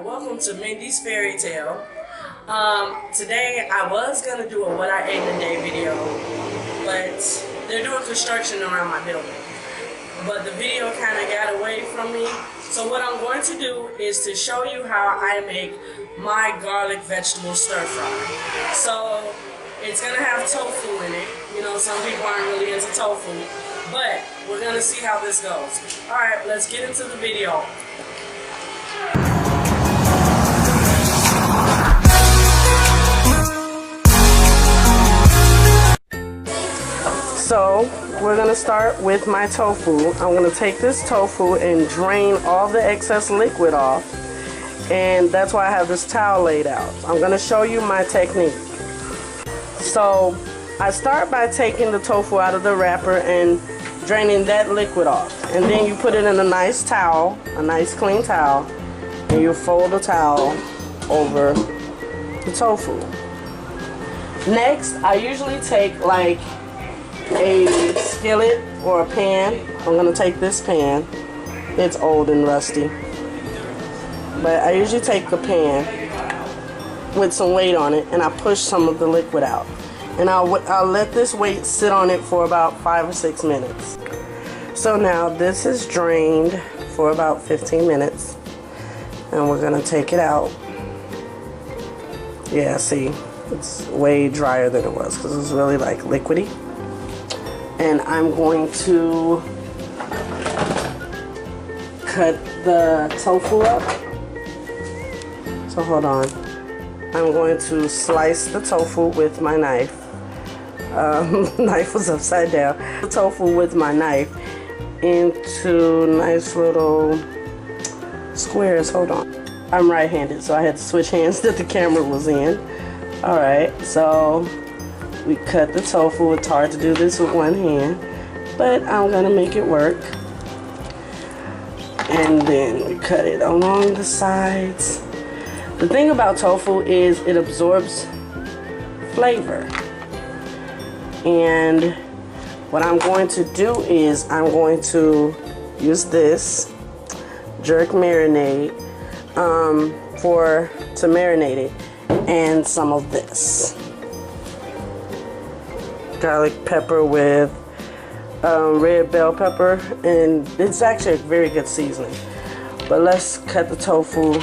welcome to Mindy's Fairy Tale. Today I was gonna do a what I ate in a day video, but they're doing construction around my building. But the video kind of got away from me. So what I'm going to do is to show you how I make my garlic vegetable stir fry. So it's gonna have tofu in it. You know, some people aren't really into tofu, but we're gonna see how this goes. All right, let's get into the video. So we're gonna start with my tofu. I'm gonna take this tofu and drain all the excess liquid off, and that's why I have this towel laid out. I'm gonna show you my technique. So I start by taking the tofu out of the wrapper and draining that liquid off, and then you put it in a nice towel, a nice clean towel, and you fold the towel over the tofu. Next, I usually take like a skillet or a pan. I'm gonna take this pan. It's old and rusty, but I usually take the pan with some weight on it, and I push some of the liquid out, and I'll let this weight sit on it for about 5 or 6 minutes. So now this is drained for about 15 minutes, and we're gonna take it out. Yeah, see, it's way drier than it was because it's really like liquidy. And I'm going to cut the tofu up. So hold on. I'm going to slice the tofu with my knife. Knife was upside down. The tofu with my knife into nice little squares. Hold on. I'm right-handed, so I had to switch hands that the camera was in. Alright, so we cut the tofu. It's hard to do this with one hand, but I'm gonna make it work. And then we cut it along the sides. The thing about tofu is it absorbs flavor. And what I'm going to do is I'm going to use this jerk marinade to marinate it, and some of this garlic pepper with red bell pepper, and it's actually a very good seasoning. But let's cut the tofu.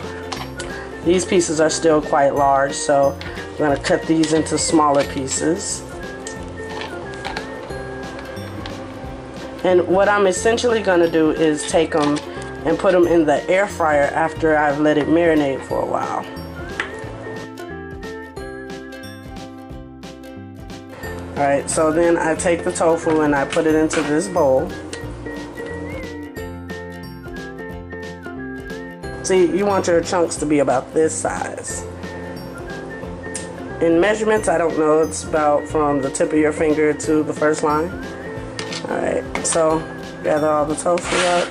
These pieces are still quite large, so I'm going to cut these into smaller pieces. And what I'm essentially going to do is take them and put them in the air fryer after I've let it marinate for a while. Alright, so then I take the tofu and I put it into this bowl. See, you want your chunks to be about this size. In measurements, I don't know, it's about from the tip of your finger to the first line. Alright, so gather all the tofu up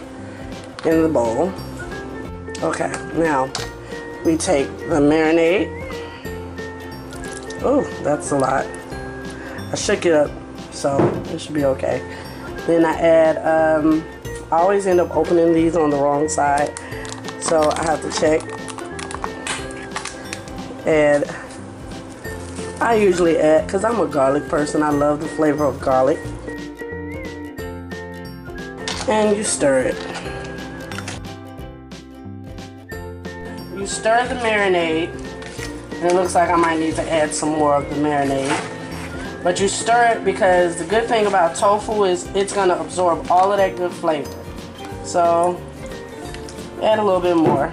in the bowl. Okay, now we take the marinade. Oh, that's a lot. I shook it up, so it should be okay. Then I add, I always end up opening these on the wrong side, so I have to check. And I usually add, because I'm a garlic person, I love the flavor of garlic. And you stir it. You stir the marinade, and it looks like I might need to add some more of the marinade. But you stir it because the good thing about tofu is it's going to absorb all of that good flavor. So add a little bit more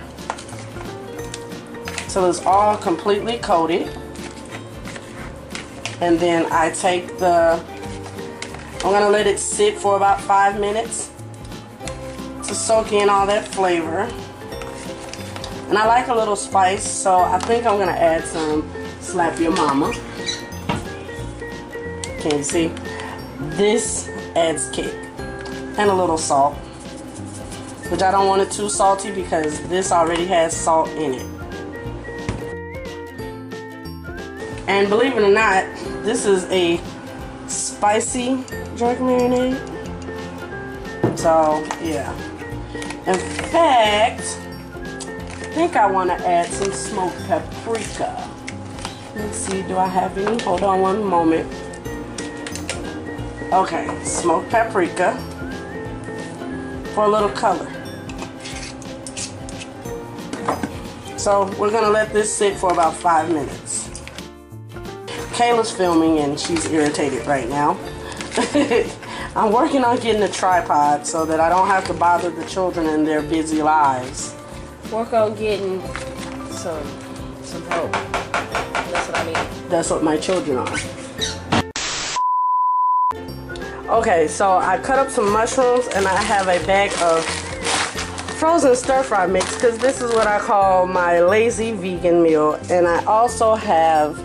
till it's all completely coated. And then I take I'm going to let it sit for about 5 minutes to soak in all that flavor. And I like a little spice, so I think I'm going to add some Slap Your Mama. Can you see? This adds kick. And a little salt, which I don't want it too salty because this already has salt in it. And believe it or not, this is a spicy jerk marinade. So yeah. In fact, think I want to add some smoked paprika. Let's see, do I have any? Hold on one moment. Okay, smoked paprika for a little color. So we're gonna let this sit for about 5 minutes. Kayla's filming and she's irritated right now. I'm working on getting a tripod so that I don't have to bother the children in their busy lives. Work on getting some help. That's what I mean. That's what my children are. Okay, so I cut up some mushrooms and I have a bag of frozen stir-fry mix because this is what I call my lazy vegan meal. And I also have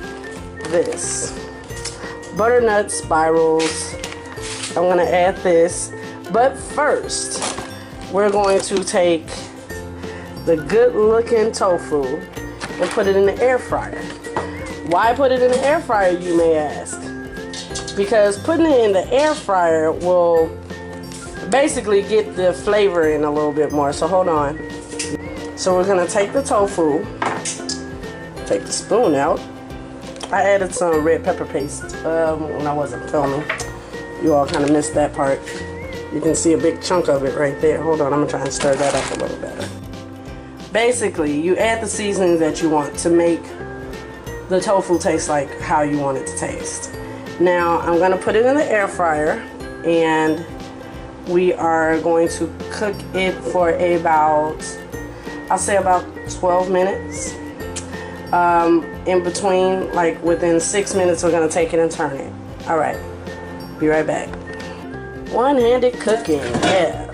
this butternut spirals. I'm gonna add this, but first we're going to take the good looking tofu and put it in the air fryer. Why put it in the air fryer, you may ask? Because putting it in the air fryer will basically get the flavor in a little bit more. So hold on. So we're gonna take the tofu, take the spoon out. I added some red pepper paste when I wasn't filming. You all kind of missed that part. You can see a big chunk of it right there. Hold on, I'm gonna try and stir that up a little better. Basically, you add the seasoning that you want to make the tofu taste like how you want it to taste. Now, I'm gonna put it in the air fryer and we are going to cook it for about, I'll say about 12 minutes. In between, like within 6 minutes, we're gonna take it and turn it. All right, be right back. One-handed cooking, yeah.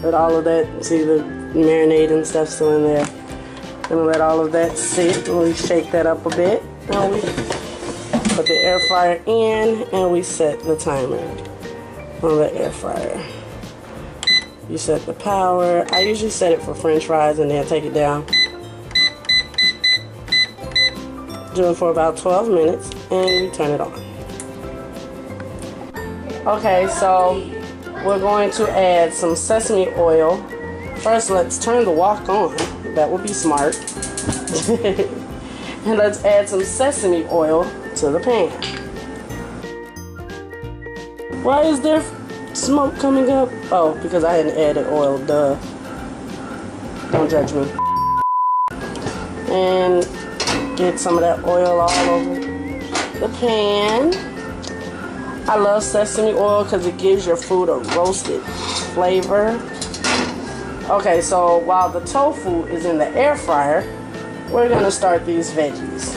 Let all of that, see the marinade and stuff still in there. Gonna let all of that sit and we shake that up a bit. And we put the air fryer in and we set the timer on the air fryer. You set the power. I usually set it for French fries and then take it down. Do it for about 12 minutes and we turn it on. Okay, so we're going to add some sesame oil. First, let's turn the wok on. That would be smart. And let's add some sesame oil to the pan. Why is there smoke coming up? Oh, because I hadn't added oil, duh. Don't judge me. And get some of that oil all over the pan. I love sesame oil because it gives your food a roasted flavor. Okay, so while the tofu is in the air fryer, we're going to start these veggies.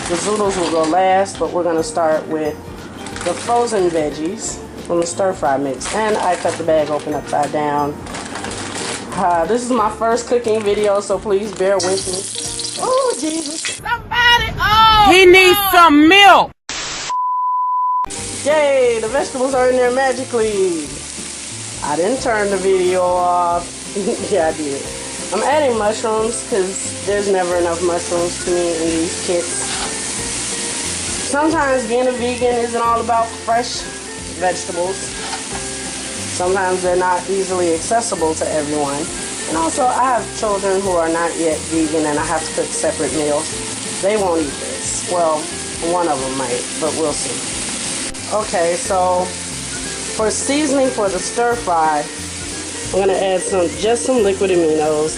The zoodles will go last, but we're going to start with the frozen veggies from the stir-fry mix. And I cut the bag open upside down. This is my first cooking video, so please bear with me. Oh, Jesus. Somebody, oh! He needs some milk! Yay, the vegetables are in there magically. I didn't turn the video off. Yeah, I did. I'm adding mushrooms because there's never enough mushrooms to me in these kits. Sometimes being a vegan isn't all about fresh vegetables. Sometimes they're not easily accessible to everyone. And also, I have children who are not yet vegan and I have to cook separate meals. They won't eat this. Well, one of them might, but we'll see. Okay, so for seasoning for the stir fry, I'm gonna add just some liquid aminos.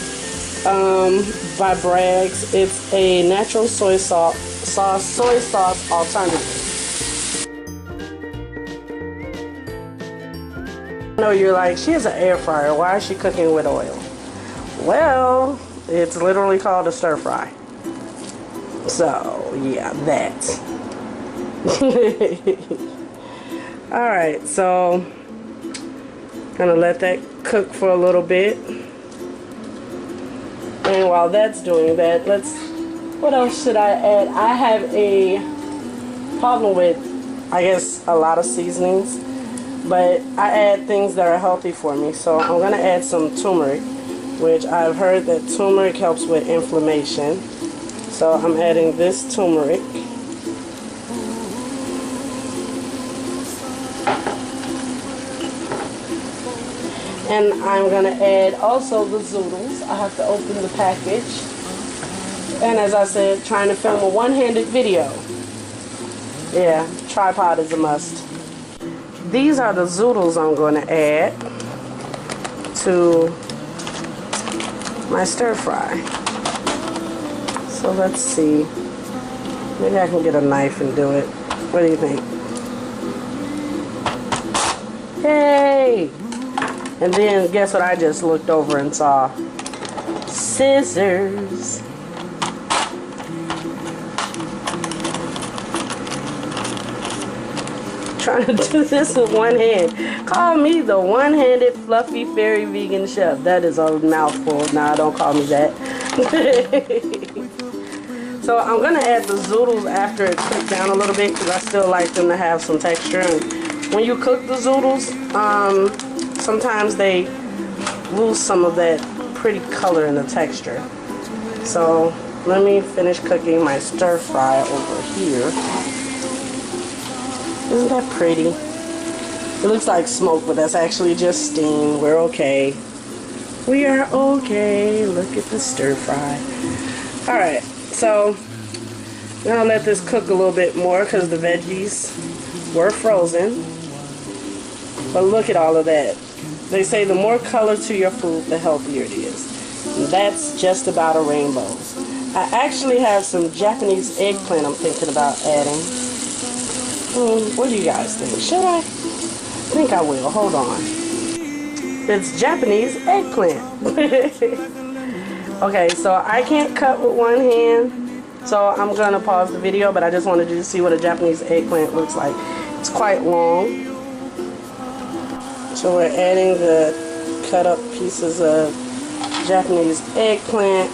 By Bragg's, it's a natural soy sauce alternative. I know you're like, she has an air fryer. Why is she cooking with oil? Well, it's literally called a stir fry. So yeah, that. Alright, so gonna let that cook for a little bit. And while that's doing that, what else should I add? I have a problem with, I guess, a lot of seasonings, but I add things that are healthy for me. So I'm gonna add some turmeric, which I've heard that turmeric helps with inflammation. So I'm adding this turmeric. And I'm gonna add also the zoodles. I have to open the package. And as I said, trying to film a one-handed video. Yeah, tripod is a must. These are the zoodles I'm gonna add to my stir fry. So let's see. Maybe I can get a knife and do it. What do you think? Hey! And then guess what I just looked over and saw? Scissors. Trying to do this with one hand. Call me the one-handed fluffy fairy vegan chef. That is a mouthful. Nah, don't call me that. So I'm gonna add the zoodles after it cooks down a little bit because I still like them to have some texture. And when you cook the zoodles, sometimes they lose some of that pretty color in the texture. So let me finish cooking my stir fry over here. Isn't that pretty? It looks like smoke, but that's actually just steam. We're okay. We are okay. Look at the stir fry. Alright, so I'm gonna let this cook a little bit more because the veggies were frozen. But look at all of that. They say the more color to your food, the healthier it is. And that's just about a rainbow. I actually have some Japanese eggplant I'm thinking about adding. What do you guys think? Should I? I think I will. Hold on. It's Japanese eggplant. Okay, so I can't cut with one hand, so I'm going to pause the video, but I just wanted you to see what a Japanese eggplant looks like. It's quite long. So we're adding the cut up pieces of Japanese eggplant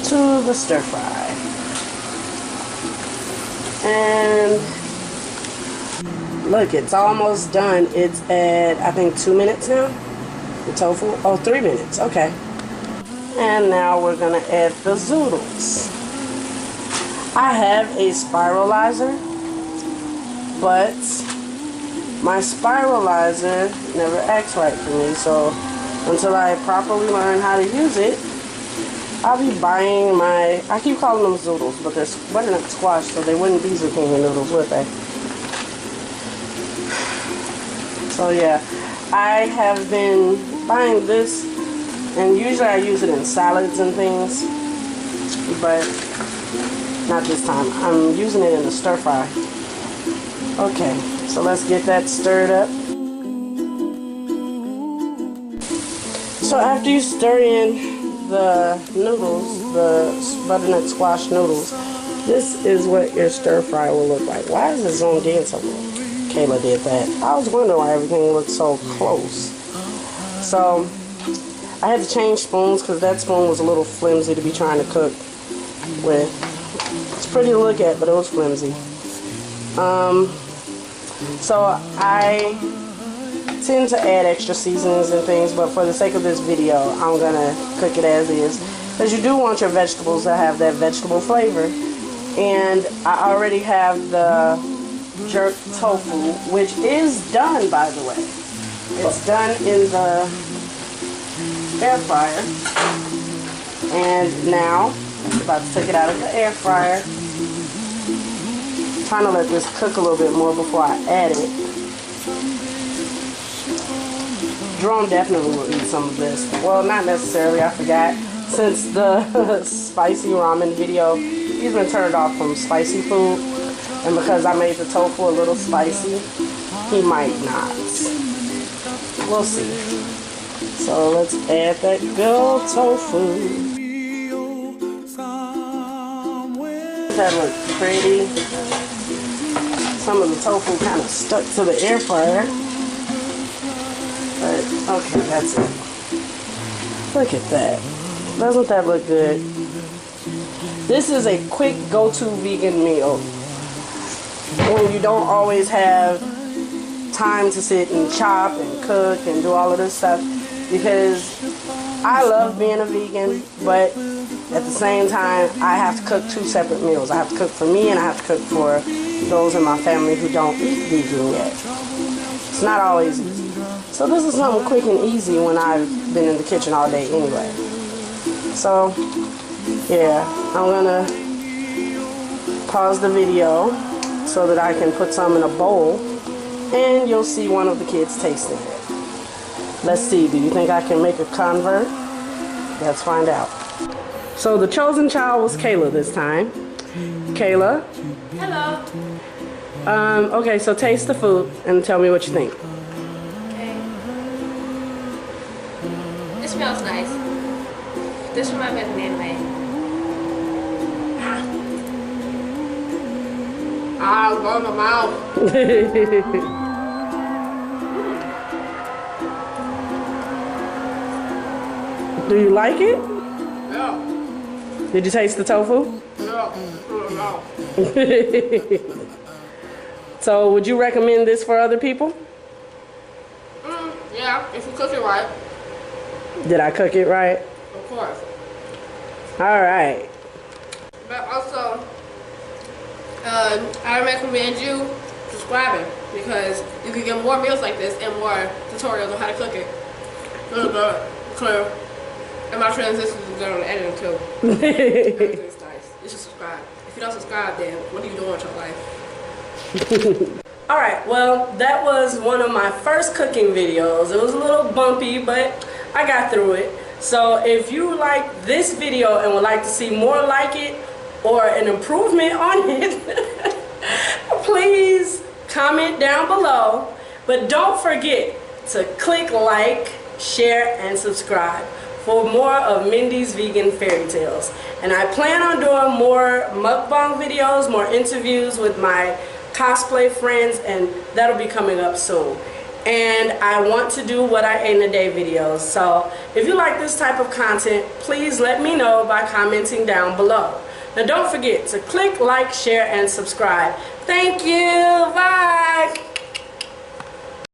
to the stir fry. And look, it's almost done. It's at, I think, 2 minutes now. The tofu, oh, 3 minutes, okay. And now we're gonna add the zoodles. I have a spiralizer, but my spiralizer never acts right for me, so until I properly learn how to use it, I'll be buying my, I keep calling them zoodles, but they're butternut squash, so they wouldn't be zucchini noodles, would they? So yeah, I have been buying this, and usually I use it in salads and things, but not this time. I'm using it in the stir fry. Okay, so let's get that stirred up. So after you stir in the noodles, the butternut squash noodles, this is what your stir fry will look like. Why is it zoomed in so low? Kayla did that. I was wondering why everything looked so close. So I had to change spoons because that spoon was a little flimsy to be trying to cook with. It's pretty to look at, but it was flimsy. So I tend to add extra seasonings and things, but for the sake of this video, I'm gonna cook it as is, because you do want your vegetables to have that vegetable flavor. And I already have the jerk tofu, which is done, by the way. It's done in the air fryer, and now I'm about to take it out of the air fryer. Trying to let this cook a little bit more before I add it. Jerome definitely will eat some of this. Well, not necessarily, I forgot. Since the spicy ramen video, he's been turned off from spicy food. And because I made the tofu a little spicy, he might not. We'll see. So let's add that good old tofu. That looks pretty. Some of the tofu kind of stuck to the air fryer. But, okay, that's it. Look at that. Doesn't that look good? This is a quick go-to vegan meal when you don't always have time to sit and chop and cook and do all of this stuff, because I love being a vegan, but at the same time I have to cook 2 separate meals. I have to cook for me and I have to cook for those in my family who don't eat vegan yet. It's not always easy. So this is something quick and easy when I've been in the kitchen all day anyway. So yeah, I'm gonna pause the video so that I can put some in a bowl and you'll see one of the kids tasting it. Let's see, do you think I can make a convert? Let's find out. So the chosen child was Kayla this time. Kayla? Hello. Okay, so taste the food and tell me what you think. Okay. It smells nice. This reminds me of an anime. Ah, it's going in my mouth. Do you like it? Yeah. Did you taste the tofu? Yeah. So would you recommend this for other people? Yeah, if you cook it right. Did I cook it right? Of course. All right. But also, I recommend you subscribing because you can get more meals like this and more tutorials on how to cook it. Clear. And my transitions is good on the editing too. Everything's nice. You should subscribe. If you don't subscribe, then what are you doing with your life? Alright, well, that was one of my first cooking videos. It was a little bumpy, but I got through it. So if you like this video and would like to see more like it or an improvement on it, please comment down below. But don't forget to click like, share, and subscribe for more of Mindy's Vegan Fairy Tales. And I plan on doing more mukbang videos, more interviews with my cosplay friends, and that'll be coming up soon. And I want to do what I ate in a day videos. So if you like this type of content, please let me know by commenting down below. Now don't forget to click like, share, and subscribe. Thank you.